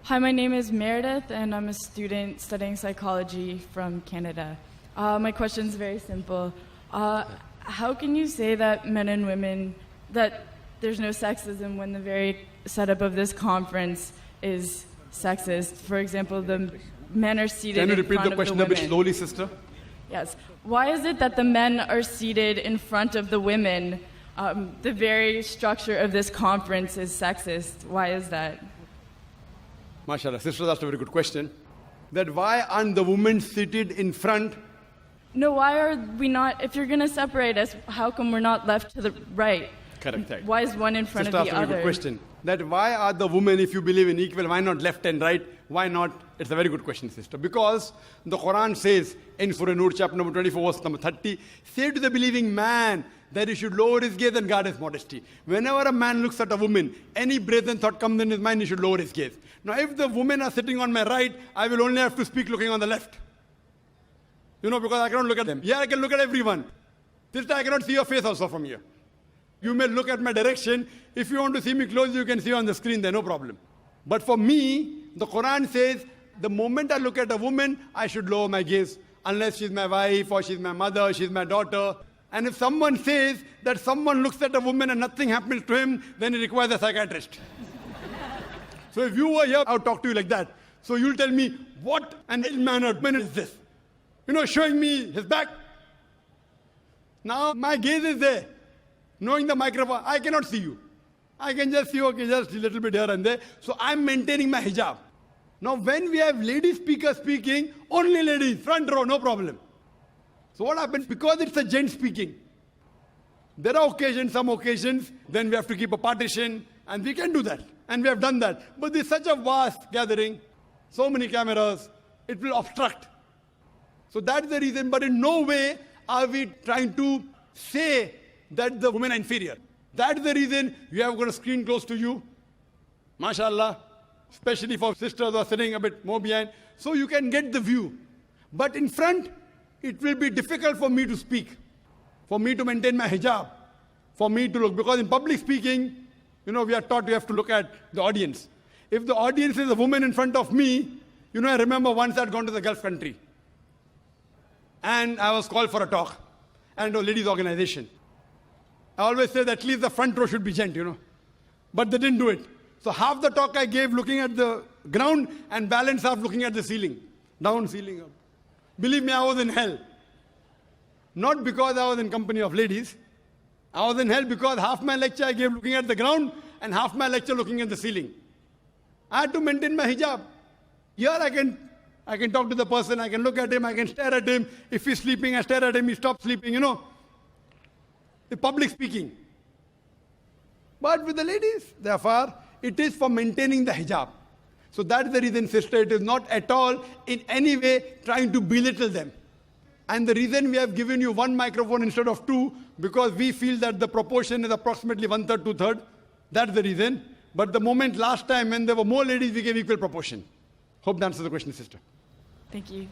Hi, my name is Meredith, and I'm a student studying psychology from Canada. My question is very simple. How can you say that men and women, that there's no sexism when the very setup of this conference is sexist? For example, the men are seated in front of the women. Can you repeat the question a bit slowly, sister? Yes. Why is it that the men are seated in front of the women? The very structure of this conference is sexist. Why is that? MashaAllah, sister asked a very good question. That why aren't the women seated in front? No, why are we not, if you're going to separate us, how come we're not left to the right? Correct. Why is one in front sister of the asked a very other? good question. That why are the women, if you believe in equal, why not left and right? Why not? It's a very good question, sister. Because the Quran says in Surah Nur, chapter number 24, verse number 30, say to the believing man that he should lower his gaze and guard his modesty. Whenever a man looks at a woman, any brazen thought comes in his mind, he should lower his gaze. Now, if the women are sitting on my right, I will only have to speak looking on the left. Because I cannot look at them. Yeah, I can look at everyone. Sister, I cannot see your face also from here. You may look at my direction. If you want to see me close, you can see on the screen there, no problem. But for me, the Quran says, the moment I look at a woman, I should lower my gaze. Unless she's my wife, or she's my mother, she's my daughter. And if someone says that someone looks at a woman and nothing happens to him, then he requires a psychiatrist. So if you were here, I would talk to you like that. So you'll tell me, what an ill-mannered man is this? Showing me his back. Now my gaze is there. Knowing the microphone, I cannot see you. I can just see, okay, just a little bit here and there. So I'm maintaining my hijab. Now when we have lady speakers speaking, only ladies, front row, no problem. So what happens? Because it's a gent speaking, there are occasions, some occasions, then we have to keep a partition, and we can do that. And we have done that. But there's such a vast gathering, so many cameras, it will obstruct. So that's the reason, but in no way are we trying to say that the women are inferior. That's the reason we have got a screen close to you, mashallah, especially for sisters who are sitting a bit more behind, so you can get the view. But in front, it will be difficult for me to speak, for me to maintain my hijab, for me to look, because in public speaking, we are taught we have to look at the audience. If the audience is a woman in front of me, I remember once I'd gone to the Gulf country, and I was called for a talk, and a ladies' organization. I always say that at least the front row should be gent, But they didn't do it. So half the talk I gave looking at the ground, and balance half looking at the ceiling. Down, ceiling, up. Believe me, I was in hell. Not because I was in company of ladies. I was in hell because half my lecture I gave looking at the ground, and half my lecture looking at the ceiling. I had to maintain my hijab. Here I can talk to the person, I can look at him, I can stare at him. If he's sleeping, I stare at him, he stops sleeping, The public speaking. But with the ladies, therefore, it is for maintaining the hijab. So that's the reason, sister, it is not at all in any way trying to belittle them. And the reason we have given you one microphone instead of two, because we feel that the proportion is approximately 1/3, 2/3. That's the reason. But the moment last time when there were more ladies, we gave equal proportion. Hope that answers the question, sister. Thank you.